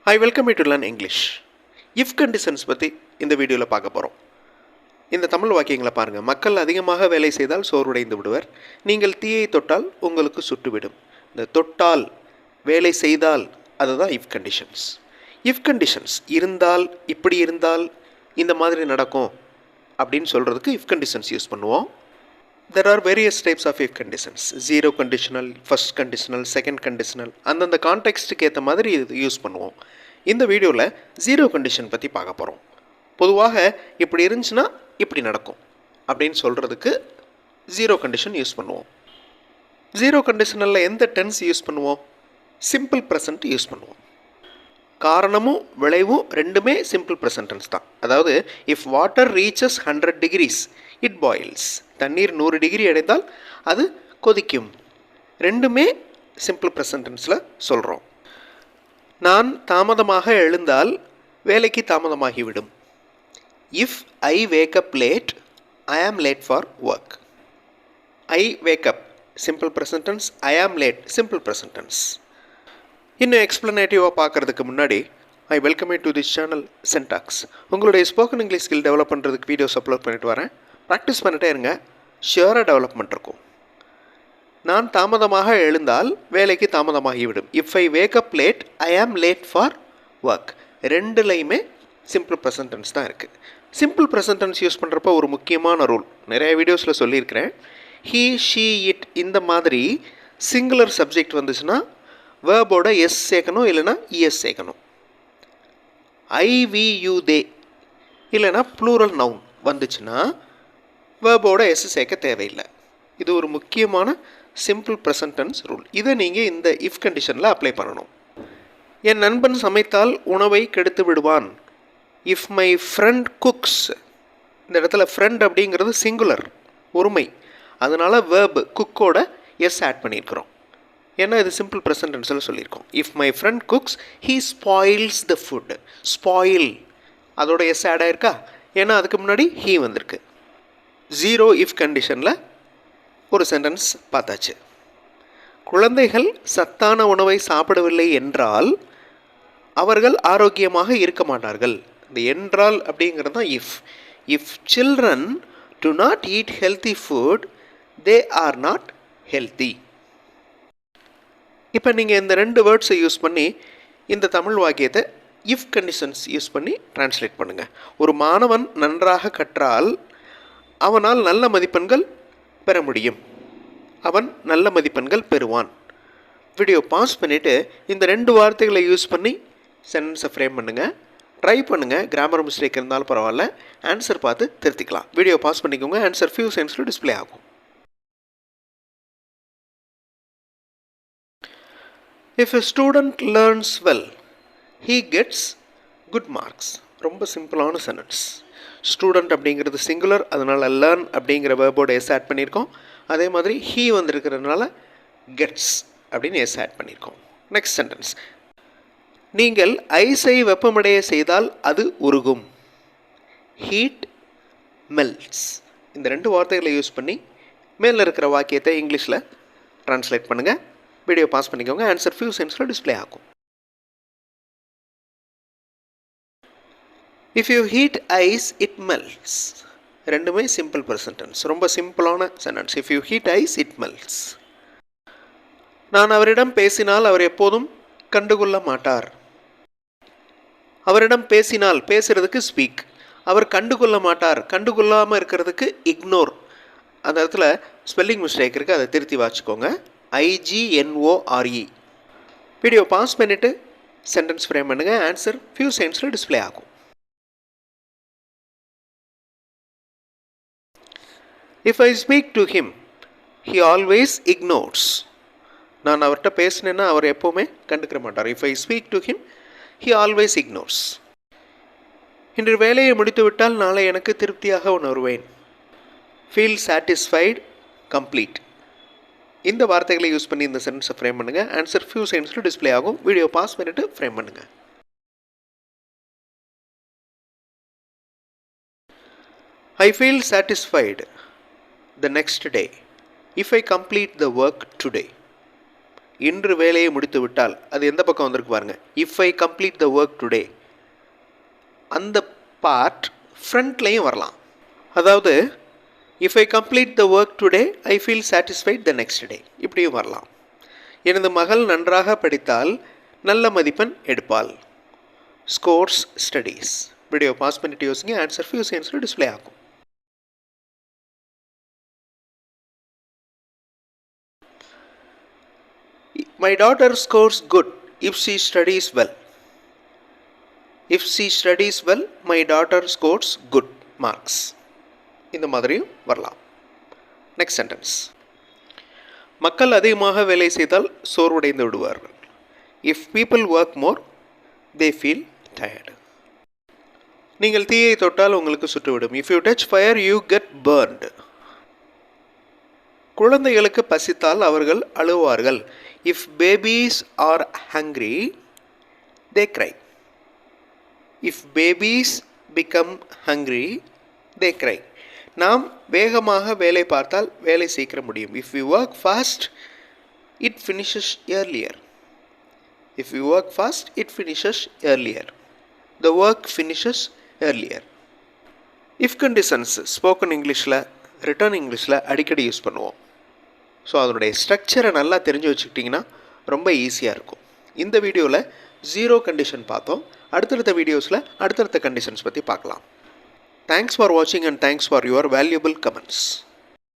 I welcome you to learn English. If conditions பற்றி இந்த வீடியோவில் பார்க்க போகிறோம். இந்த தமிழ் வாக்கியங்களை பாருங்கள். மக்கள் அதிகமாக வேலை செய்தால் சோர்வடைந்து விடுவர். நீங்கள் தீயை தொட்டால் உங்களுக்கு சுட்டுவிடும். இந்த தொட்டால் வேலை செய்தால் அதுதான் இஃப் கண்டிஷன்ஸ். இஃப் கண்டிஷன்ஸ் இருந்தால், இப்படி இருந்தால், இந்த மாதிரி நடக்கும் அப்படின்னு சொல்கிறதுக்கு இஃப் கண்டிஷன்ஸ் யூஸ் பண்ணுவோம். There are various types of if conditions. Zero conditional, first conditional, second conditional. அந்தந்த கான்டெக்ஸ்ட்டுக்கு ஏற்ற மாதிரி இது யூஸ் பண்ணுவோம். இந்த வீடியோவில் ஜீரோ கண்டிஷன் பற்றி பார்க்க போகிறோம். பொதுவாக இப்படி இருந்துச்சுன்னா இப்படி நடக்கும் அப்படின்னு சொல்கிறதுக்கு ஜீரோ கண்டிஷன் யூஸ் பண்ணுவோம். ஜீரோ கண்டிஷனலில் எந்த டென்ஸ் யூஸ் பண்ணுவோம்? சிம்பிள் ப்ரெசன்ட் யூஸ் பண்ணுவோம். காரணமும் விளைவும் ரெண்டுமே சிம்பிள் ப்ரெசன்ட் டென்ஸ் தான். அதாவது if water reaches 100 degrees it boils. தண்ணீர் 100 டிகிரி அடைந்தால் அது கொதிக்கும். ரெண்டுமே சிம்பிள் ப்ரெசன்ட் டென்ஸில் சொல்கிறோம். நான் தாமதமாக எழுந்தால் வேலைக்கு தாமதமாகிவிடும். If I wake up late I am late for work. I wake up simple present tense, I am late simple present tense. இன்னும் எக்ஸ்ப்ளனேட்டிவாக பார்க்குறதுக்கு முன்னாடி I welcome you to this channel சென்டாக்ஸ். உங்களுடைய ஸ்போக்கன் இங்கிலீஷ் ஸ்கில் டெவலப் பண்ணுறதுக்கு வீடியோஸ் அப்லோட் பண்ணிட்டு வரேன். Practice பண்ணிட்டே இருங்க, ஷியராக டெவலப்மெண்ட் இருக்கும். நான் தாமதமாக எழுந்தால் வேலைக்கு தாமதமாகிவிடும். If I wake up late I am late for work. ரெண்டுலையுமே சிம்பிள் ப்ரெசன்ட் டென்ஸ் தான் இருக்குது. சிம்பிள் ப்ரெசன்ட் டென்ஸ் யூஸ் பண்ணுறப்போ ஒரு முக்கியமான ரூல் நிறைய வீடியோஸில் சொல்லியிருக்கிறேன். ஹீ, ஷீ, இட் இந்த மாதிரி சிங்குலர் சப்ஜெக்ட் வந்துச்சுன்னா வேர்போட எஸ் சேர்க்கணும், இல்லைனா இஎஸ் சேர்க்கணும். ஐ, வி, யூ, தே இல்லைனா ப்ளூரல் நவுன் வந்துச்சுன்னா வேர்போட எஸ் சேர்க்க தேவையில்லை. இது ஒரு முக்கியமான சிம்பிள் ப்ரெசன்ட் டென்ஸ் ரூல். இதை நீங்கள் இந்த இஃப் கண்டிஷனில் அப்ளை பண்ணணும். என் நண்பன் சமைத்தால் உணவை கெடுத்து விடுவான். If my friend cooks. இந்த இடத்துல ஃப்ரெண்ட் அப்படிங்கிறது சிங்குலர், ஒருமை. அதனால் வேர்பு குக்கோட எஸ் ஆட் பண்ணியிருக்கிறோம். ஏன்னா இது சிம்பிள் ப்ரெசன்ட் டென்ஸில் சொல்லியிருக்கோம். If my friend cooks he spoils the food. Spoil அதோட எஸ் ஆட் ஆயிருக்கா? ஏன்னா அதுக்கு முன்னாடி ஹீ வந்திருக்கு. ஜீரோ இஃப் கண்டிஷனில் ஒரு சென்டென்ஸ் பார்த்தாச்சு. குழந்தைகள் சத்தான உணவை சாப்பிடவில்லை என்றால் அவர்கள் ஆரோக்கியமாக இருக்க மாட்டார்கள். இந்த என்றால் அப்படிங்கிறது தான் if. If children to not eat healthy food they are not healthy. இப்போ நீங்கள் இந்த ரெண்டு வேர்ட்ஸை யூஸ் பண்ணி இந்த தமிழ் வாக்கியத்தை இஃப் கண்டிஷன்ஸ் யூஸ் பண்ணி டிரான்ஸ்லேட் பண்ணுங்கள். ஒரு மாணவன் நன்றாக கற்றால் அவனால் நல்ல மதிப்பெண்கள் பெற முடியும். அவன் நல்ல மதிப்பெண்கள் பெறுவான். வீடியோ பாஸ் பண்ணிவிட்டு இந்த ரெண்டு வார்த்தைகளை யூஸ் பண்ணி சென்டென்ஸை ஃப்ரேம் பண்ணுங்கள். ட்ரை பண்ணுங்கள். கிராமர் மிஸ்டேக் இருந்தாலும் பரவாயில்ல, ஆன்சர் பார்த்து திருத்திக்கலாம். வீடியோ பாஸ் பண்ணிக்கோங்க. ஆன்சர் ஃபியூ செகண்ட்ஸில் டிஸ்பிளே ஆகும். If a student learns well, he gets good marks. ரொம்ப சிம்பிளான சென்டென்ஸ். ஸ்டூடெண்ட் அப்படிங்கிறது சிங்குலர், அதனால் லேர்ன் அப்படிங்கிற வேர்போட எஸ் ஆட் பண்ணியிருக்கோம். அதே மாதிரி ஹீ வந்திருக்கிறதுனால கெட்ஸ் அப்படின்னு எஸ் ஆட் பண்ணியிருக்கோம். Next sentence. நீங்கள் ஐஸை வெப்பமடைய செய்தால் அது உருகும். Heat melts. இந்த ரெண்டு வார்த்தைகளை யூஸ் பண்ணி மேலே இருக்கிற வாக்கியத்தை இங்கிலீஷில் ட்ரான்ஸ்லேட் பண்ணுங்கள். வீடியோ பாஸ் பண்ணிக்கோங்க. ஆன்சர் ஃபியூ செகண்ட்ஸில் டிஸ்பிளே ஆகும். If you heat ice it melts. ரெண்டுமே சிம்பிள் ப்ரெசன்ட் டென்ஸ், ரொம்ப சிம்பிளான sentence. If you heat ice it melts. நான் அவரிடம் பேசினால் அவர் எப்போதும் கண்டுகொள்ள மாட்டார். அவரிடம் பேசினால், பேசுகிறதுக்கு ஸ்பீக். அவர் கண்டுகொள்ள மாட்டார், கண்டுகொள்ளாமல் இருக்கிறதுக்கு இக்னோர். அந்த இடத்துல ஸ்பெல்லிங் மிஸ்டேக் இருக்குது, அதை திருத்தி வாச்சிக்கோங்க. IGNORE. வீடியோ பாஸ் பண்ணிவிட்டு சென்டென்ஸ் ஃப்ரேம் பண்ணுங்கள். ஆன்சர் ஃபியூ செகண்ட்ஸில் டிஸ்பிளே ஆகும். If I speak to him he always ignores. நான் அவர்கிட்ட பேசினேன்னா அவர் எப்போவுமே கண்டுக்கிற மாட்டார். If I speak to him he always ignores. இன்று வேலையை முடித்துவிட்டால் நாளை எனக்கு திருப்தியாக உணர்வேன். Feel satisfied, complete. இந்த வார்த்தைகளை யூஸ் பண்ணி இந்த சென்டென்ஸை ஃப்ரேம் பண்ணுங்கள். ஆன்சர் ஃபியூ செகண்ட்ஸில் டிஸ்பிளே ஆகும். வீடியோ பாஸ் பண்ணிவிட்டு ஃப்ரேம் பண்ணுங்கள். I feel satisfied the next day if I complete the work today. இன்று வேலையை முடித்து விட்டால் அது எந்த பக்கம் வந்திருக்கு பாருங்க. If I complete the work today, அந்த பார்ட் ஃப்ரண்ட்லேயும் வரலாம். அதாவது if I complete the work today I feel satisfied the next day, இப்படியும் வரலாம். எனது மகள் நன்றாக படித்தால் நல்ல மதிப்பெண் எடுப்பாள். Scores studies. வீடியோ பாஸ் பண்ணிட்டு யோசிங்க. ஆன்சர் ஃபியூ செகண்ட்ஸில் டிஸ்பிளே ஆகும். My daughter scores good if she studies well. If she studies well, my daughter scores good marks. இந்த மாதிரியும் வரலாம். Next sentence. மக்கள் அதிகமாக வேலை செய்தால் சோர்வடைந்து விடுவார்கள். If people work more, they feel tired. நீங்கள் தீயை தொட்டால் உங்களுக்கு சுட்டுவிடும். If you touch fire, you get burned. குழந்தைகளுக்கு பசித்தால் அவர்கள் அழுவார்கள். If babies are hungry, they cry. If babies become hungry, they cry. நாம் வேகமாக வேலை பார்த்தால் வேலை சீக்கிரம் முடியும். If we work fast, it finishes earlier. If we work fast, it finishes earlier. The work finishes earlier. If conditions spoken இங்கிலீஷில், return இங்கிலீஷில் அடிக்கடி யூஸ் பண்ணுவோம். ஸோ அதனுடைய ஸ்ட்ரக்சரை நல்லா தெரிஞ்சு வச்சுக்கிட்டிங்கன்னா ரொம்ப ஈஸியாக இருக்கும். இந்த வீடியோவில் 0 கண்டிஷன் பார்த்தோம். அடுத்தடுத்த வீடியோஸில் அடுத்தடுத்த கண்டிஷன்ஸ் பற்றி பார்க்கலாம். தேங்க்ஸ் ஃபார் வாட்சிங் and thanks for your valuable comments.